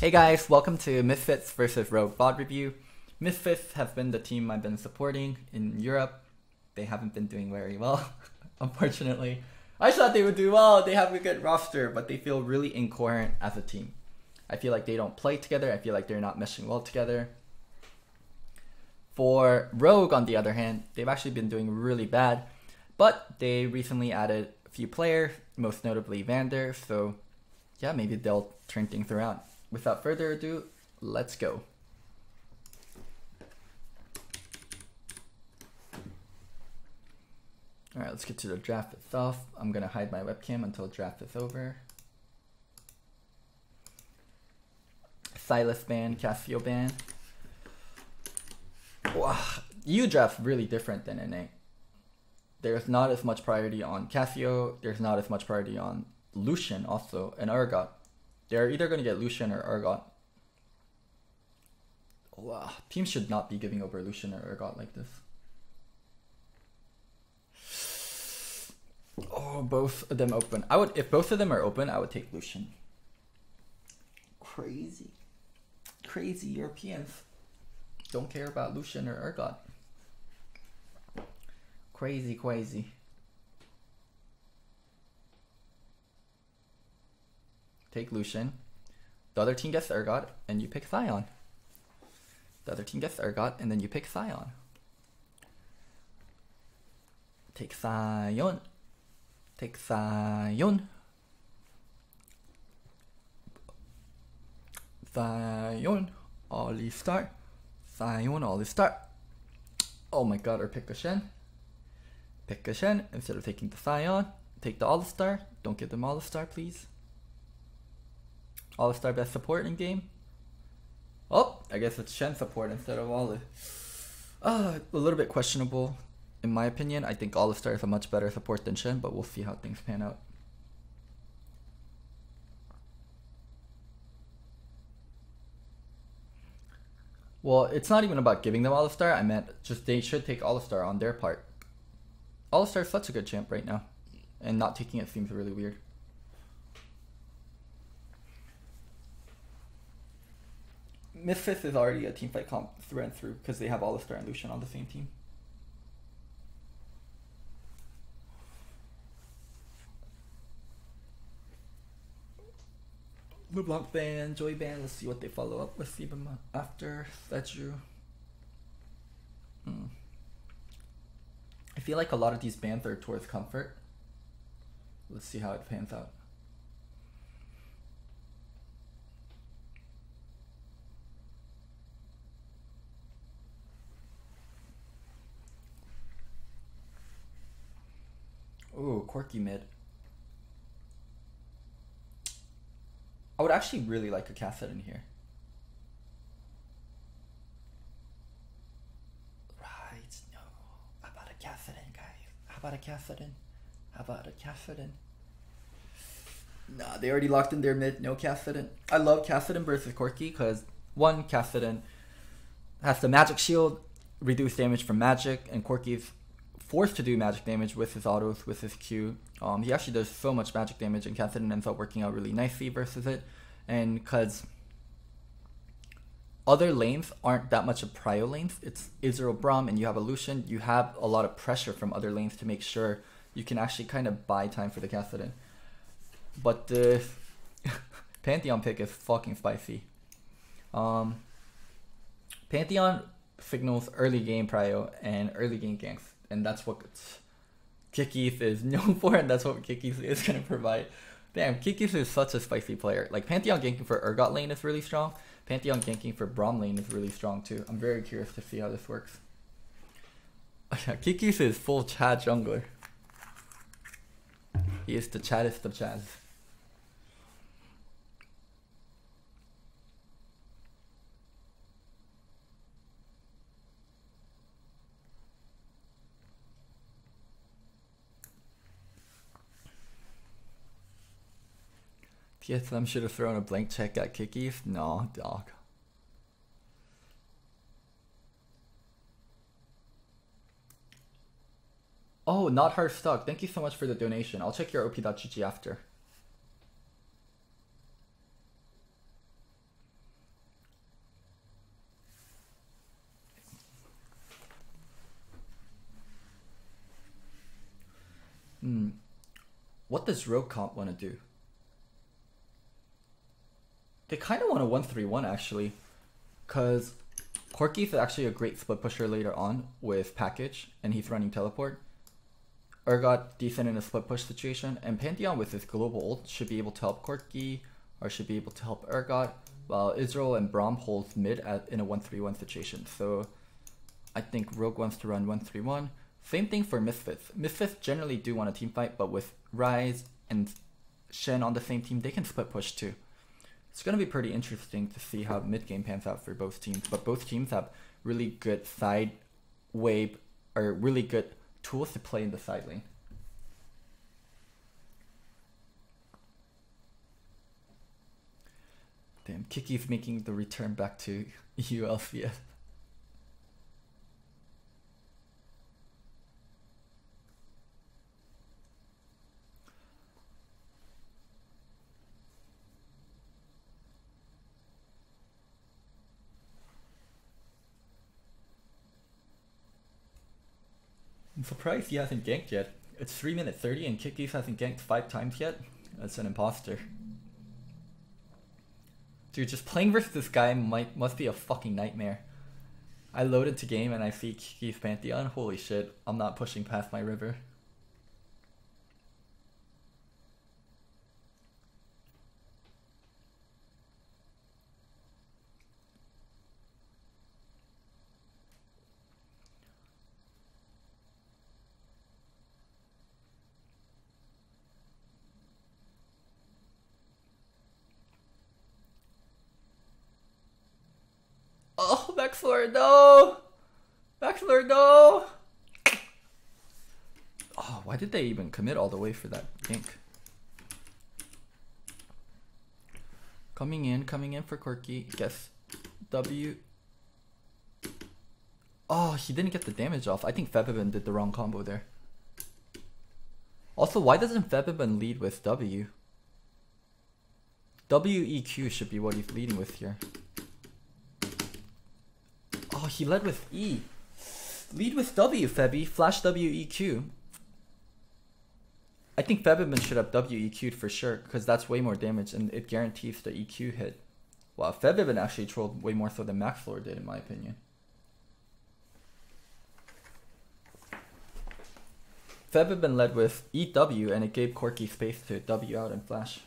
Hey guys, welcome to Misfits versus Rogue VOD review. Misfits has been the team I've been supporting in Europe. They haven't been doing very well, unfortunately. I thought they would do well, they have a good roster, but they feel really incoherent as a team. I feel like they don't play together, I feel like they're not meshing well together. For Rogue, on the other hand, they've actually been doing really bad, but they recently added a few players, most notably Vander, so yeah, maybe they'll turn things around. Without further ado, let's go. Alright, let's get to the draft itself. I'm gonna hide my webcam until draft is over. Silas ban, Cassio ban. Wow, EU draft's really different than NA. There's not as much priority on Cassio, there's not as much priority on Lucian also, and Urgot. They're either going to get Lucian or Urgot. Wow, teams should not be giving over Lucian or Urgot like this. Oh, both of them open. If both of them are open, I would take Lucian. Crazy. Crazy Europeans don't care about Lucian or Urgot. Crazy, crazy. Take Lucian. The other team gets Urgot, and you pick Sion. The other team gets Urgot, and then you pick Sion. Take Sion. Take Sion. Sion. Alistar. Sion. Alistar. Oh my god, or pick a Shen. Pick a Shen instead of taking the Sion. Take the Alistar. Don't give them Alistar, please. All-Star best support in game. Oh, I guess it's Shen support instead of Olive. A little bit questionable in my opinion. I think All-Star is a much better support than Shen, but we'll see how things pan out. Well, it's not even about giving them All-Star. I meant just they should take All-Star on their part. All-Star is such a good champ right now, and not taking it seems really weird. Misfits is already a teamfight comp through and through because they have Alistar and Lucian on the same team. LeBlanc ban, Joy ban, let's see what they follow up with even after. That's you. I feel like a lot of these bans are towards comfort. Let's see how it pans out. Ooh, quirky mid. I would actually really like a Cassette in here. Right, no. How about a Cassette in, guys? How about a Cassette in? How about a Cassette in? Nah, they already locked in their mid, no Cassette in. I love Cassette in versus Corky because one, Cassette in has the magic shield, reduce damage from magic, and Corky's forced to do magic damage with his autos, with his Q. He actually does so much magic damage, and Catherine ends up working out really nicely versus it. And because other lanes aren't that much of prio lanes, it's Israel Braum and you have a Lucian, you have a lot of pressure from other lanes to make sure you can actually kind of buy time for the Catherine. But the Pantheon pick is fucking spicy. Pantheon signals early game prio and early game ganks. And that's what Kikis is known for, and that's what Kikis is going to provide. Damn, Kikis is such a spicy player. Like, Pantheon ganking for Urgot lane is really strong. Pantheon ganking for Braum lane is really strong, too. I'm very curious to see how this works. Kikis is full Chad jungler. He is the chattest of Chads. TSM should have thrown a blank check at Kikis. No, dog. Oh, not hard stuck. Thank you so much for the donation. I'll check your op.gg after. What does Rogue Comp want to do? They kind of want a 1-3-1 actually, because Corki's actually a great split pusher later on with package, and he's running teleport. Urgot decent in a split push situation, and Pantheon with his global ult should be able to help Corki, or should be able to help Urgot, while Israel and Braum holds mid in a 1-3-1 situation. So I think Rogue wants to run 1-3-1. Same thing for Misfits. Misfits generally do want a team fight, but with Rise and Shen on the same team, they can split push too. It's going to be pretty interesting to see how mid-game pans out for both teams, but both teams have really good side wave, or really good tools to play in the side lane. Damn, Kiki's making the return back to ULCS. I'm surprised he hasn't ganked yet. It's 3 minutes 30 and Kikis hasn't ganked 5 times yet. That's an imposter. Dude, just playing versus this guy must be a fucking nightmare. I load into game and I see Kiki's Pantheon. Holy shit, I'm not pushing past my river. Oh, Maxlord, no! Maxlord, no! Oh, why did they even commit all the way for that gank? Coming in for Corki. Guess W. Oh, he didn't get the damage off. I think Febibin did the wrong combo there. Also, why doesn't Febibin lead with W? WEQ should be what he's leading with here. Oh, he led with E. Lead with W, Febby. Flash WEQ. I think Febibin should have WEQ'd for sure, because that's way more damage and it guarantees the EQ hit. Wow, Febibin actually trolled way more so than Maxlord did, in my opinion. Febibin led with EW and it gave Corki space to W out and flash.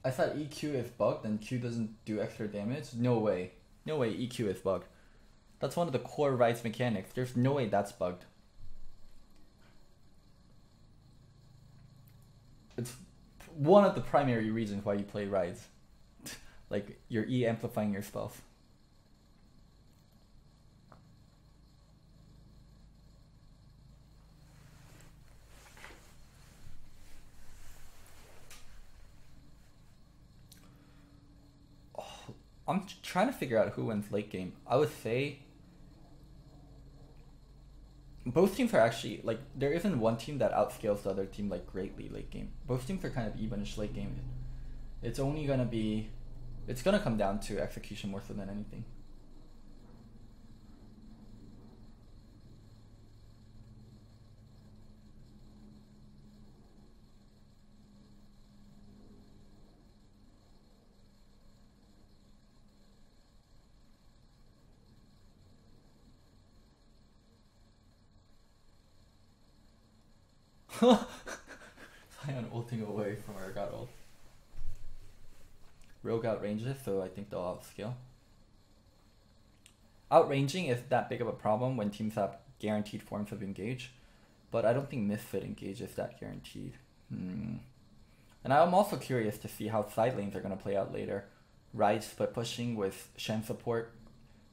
I thought EQ is bugged and Q doesn't do extra damage. No way. No way EQ is bugged. That's one of the core Rise mechanics. There's no way that's bugged. It's one of the primary reasons why you play Rise. Like, you're E amplifying your spells. I'm trying to figure out who wins late game. I would say both teams are actually, like, there isn't one team that outscales the other team, like, greatly late game. Both teams are kind of evenish late game. It's only gonna be, it's gonna come down to execution more so than anything. Zion ulting away from where I got ult. Rogue outranges, so I think they'll outscale. Outranging is that big of a problem when teams have guaranteed forms of engage, but I don't think Misfit engage is that guaranteed. And I'm also curious to see how side lanes are going to play out later. Riot split pushing with Shen support,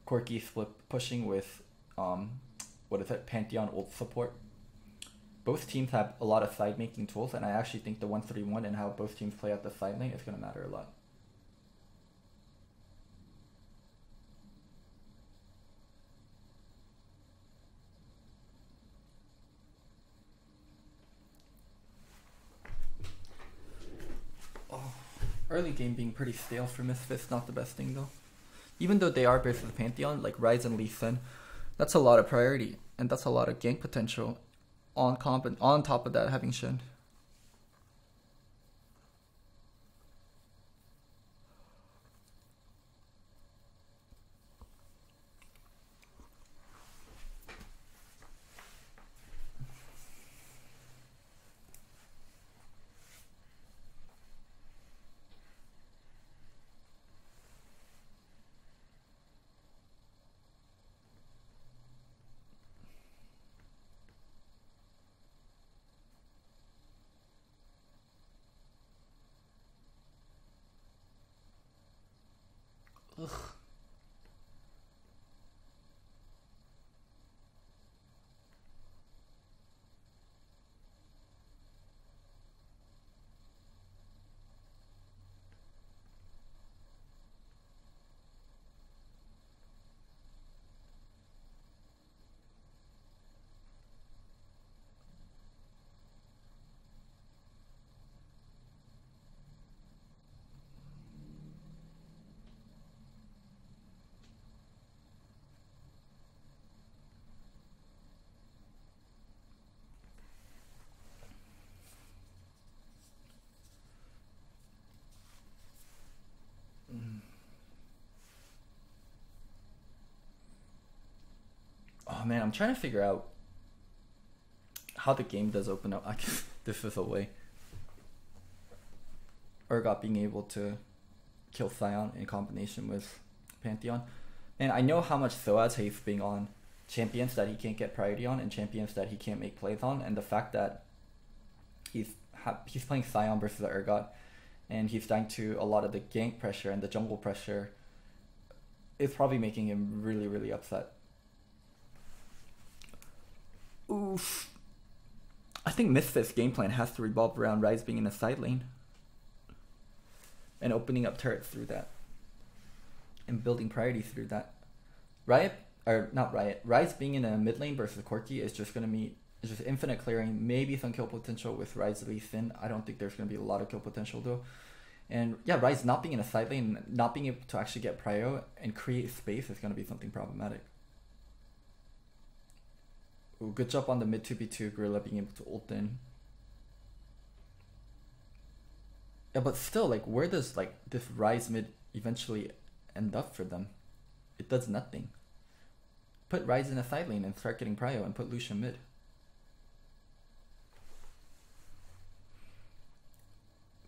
Corki split pushing with what is it, Pantheon ult support. Both teams have a lot of side making tools, and I actually think the 1-3-1 and how both teams play at the side lane is going to matter a lot. Early game being pretty stale for Misfits, not the best thing though. Even though they are versus Pantheon, like Ryze and Lee Sin, that's a lot of priority, and that's a lot of gank potential on comp, and on top of that having Shin. Ugh. Oh man, I'm trying to figure out how the game does open up. I guess this is a way. Urgot being able to kill Sion in combination with Pantheon. And I know how much Soaz hates being on champions that he can't get priority on and champions that he can't make plays on. And the fact that he's playing Sion versus the Urgot, and he's dying to a lot of the gank pressure and the jungle pressure, is probably making him really, really upset. Oof. I think Misfits' game plan has to revolve around Ryze being in the side lane and opening up turrets through that and building priority through that. Ryze being in a mid lane versus Corki is just going to meet just infinite clearing, maybe some kill potential with Ryze Lee Sin. I don't think there's going to be a lot of kill potential though. And yeah, Ryze not being in a side lane, not being able to actually get prio and create space is going to be something problematic. Ooh, good job on the mid 2v2, Gorilla being able to ult in. Yeah, but still, like, where does like this Ryze mid eventually end up for them? It does nothing. Put Ryze in a side lane and start getting prio, and put Lucian mid.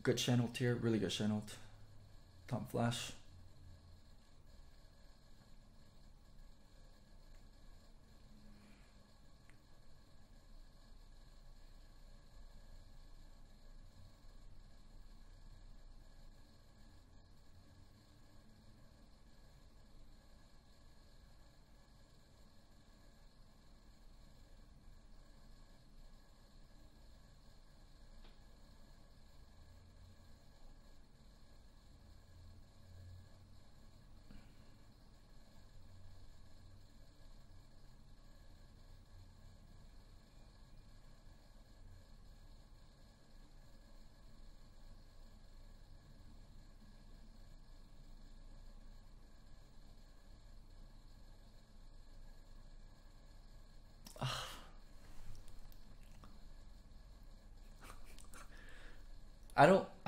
Good channel tier, really good channel. Top flash.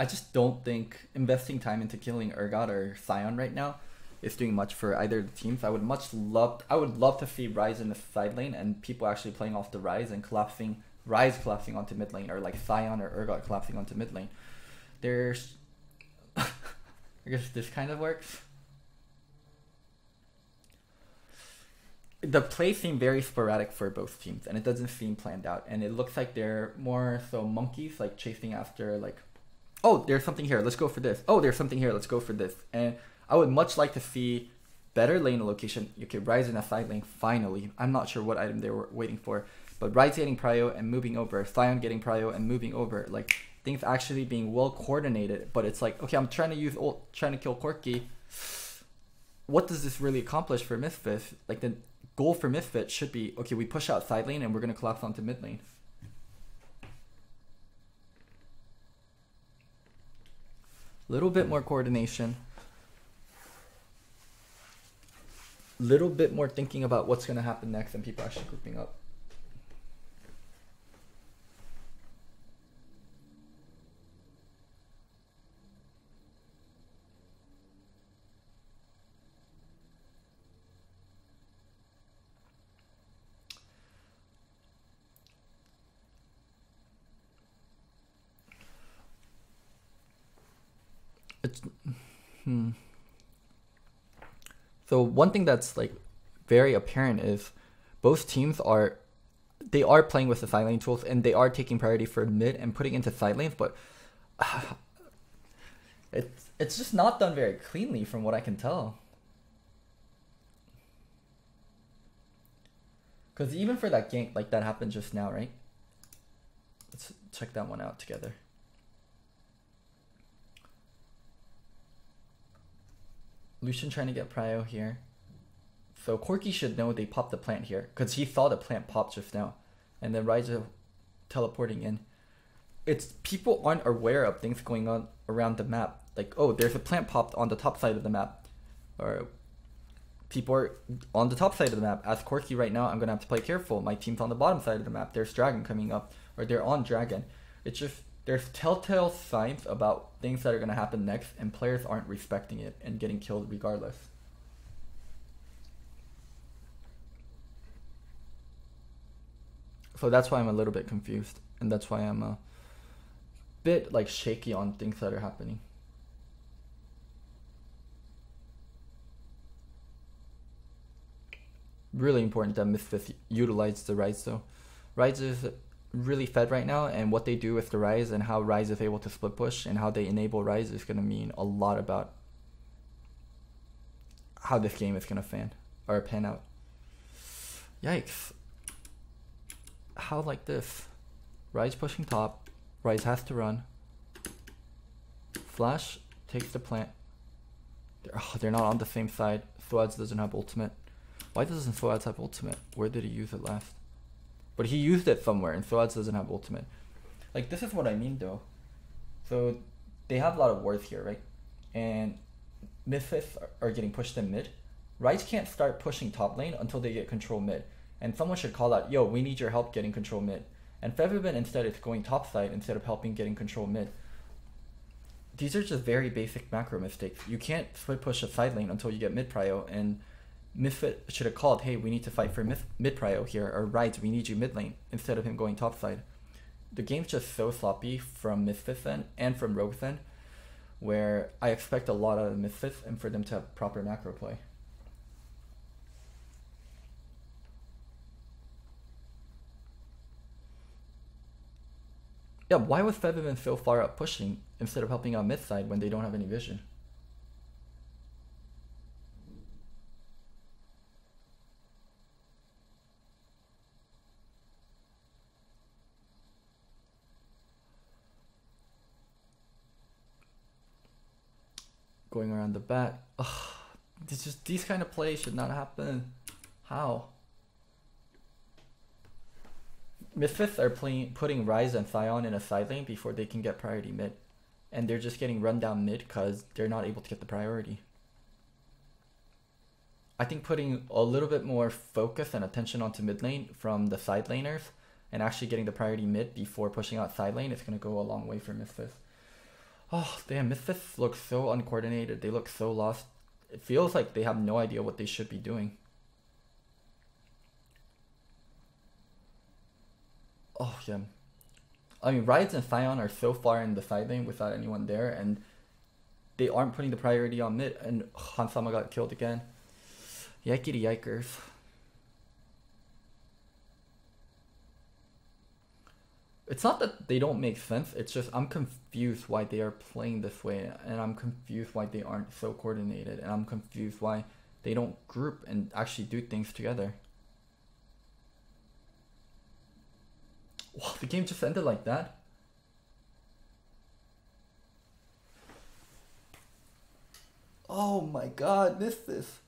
I just don't think investing time into killing Urgot or Sion right now is doing much for either of the teams. I would love to see Ryze in the side lane and people actually playing off the Ryze and Ryze collapsing onto mid lane, or like Sion or Urgot collapsing onto mid lane. There's I guess this kind of works. The play seemed very sporadic for both teams, and it doesn't seem planned out, and it looks like they're more so monkeys, like chasing after like, oh, there's something here, let's go for this. Oh, there's something here, let's go for this. And I would much like to see better lane location. Okay, Ryze in a side lane, finally. I'm not sure what item they were waiting for. But Ryze getting prio and moving over. Sion getting prio and moving over. Like, things actually being well coordinated. But it's like, okay, I'm trying to use ult, trying to kill Corki. What does this really accomplish for Misfits? Like, the goal for Misfits should be, okay, we push out side lane and we're going to collapse onto mid lane. Little bit more coordination. Little bit more thinking about what's going to happen next and people actually grouping up. It's So one thing that's like very apparent is both teams are playing with the side lane tools and they are taking priority for mid and putting into side lanes, but it's just not done very cleanly from what I can tell. Because even for that gank, like that happened just now, right? Let's check that one out together. Lucian trying to get prio here. So Corki should know they popped the plant here because he saw the plant pop just now. And then Ryze teleporting in. It's people aren't aware of things going on around the map. Like, oh, there's a plant popped on the top side of the map. Or people are on the top side of the map. As Corki right now, I'm going to have to play careful. My team's on the bottom side of the map. There's dragon coming up. Or they're on dragon. It's just, there's telltale signs about things that are going to happen next, and players aren't respecting it and getting killed regardless. So that's why I'm a little bit confused, and that's why I'm a bit like shaky on things that are happening. Really important that Misfits utilize the Ryze though. Ryze is really fed right now, and what they do with the Ryze and how Ryze is able to split push and how they enable Ryze is going to mean a lot about how this game is going to pan out. Yikes. How like this? Ryze pushing top. Ryze has to run. Flash takes the plant. They're not on the same side. Thwaz doesn't have ultimate. Why doesn't Thwaz have ultimate? Where did he use it last? But he used it somewhere, and Thwaz doesn't have ultimate. Like, this is what I mean, though. So, they have a lot of wards here, right? And Misfits are getting pushed in mid. Ryze can't start pushing top lane until they get control mid. And someone should call out, yo, we need your help getting control mid. And Featherman instead is going top side instead of helping getting control mid. These are just very basic macro mistakes. You can't split push a side lane until you get mid prio, and Misfit should have called, hey, we need to fight for mid prio here, or Ryze, we need you mid lane, instead of him going top side. The game's just so sloppy from Misfits end and from Rogue's end, where I expect a lot of Misfits and for them to have proper macro play. Yeah, why was Featherman so far up pushing instead of helping out mid side when they don't have any vision? Going around the back. Ugh, these kind of plays should not happen. How? Misfits are putting Ryze and Sion in a side lane before they can get priority mid. And they're just getting run down mid because they're not able to get the priority. I think putting a little bit more focus and attention onto mid lane from the side laners and actually getting the priority mid before pushing out side lane is going to go a long way for Misfits. Oh, damn, Misfits look so uncoordinated. They look so lost. It feels like they have no idea what they should be doing. Oh, yeah. I mean, Riot and Sion are so far in the side lane without anyone there, and they aren't putting the priority on mid, and Hansama got killed again. Yikety yikers. It's not that they don't make sense, it's just I'm confused why they are playing this way, and I'm confused why they aren't so coordinated, and I'm confused why They don't group and actually do things together. Wow, the game just ended like that? Oh my god, missed this.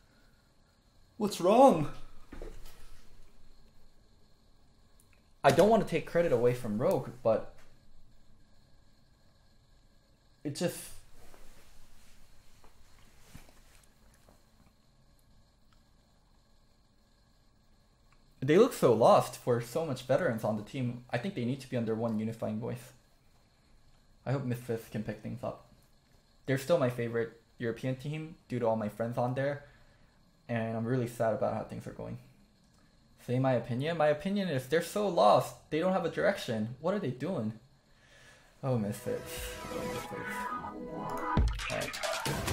What's wrong? I don't want to take credit away from Rogue, but it just... They look so lost for so much veterans on the team. I think they need to be under one unifying voice. I hope Misfits can pick things up. They're still my favorite European team due to all my friends on there, and I'm really sad about how things are going. Say my opinion? My opinion is they're so lost. They don't have a direction. What are they doing? Oh, Misfits. Oh, Misfits. Alright.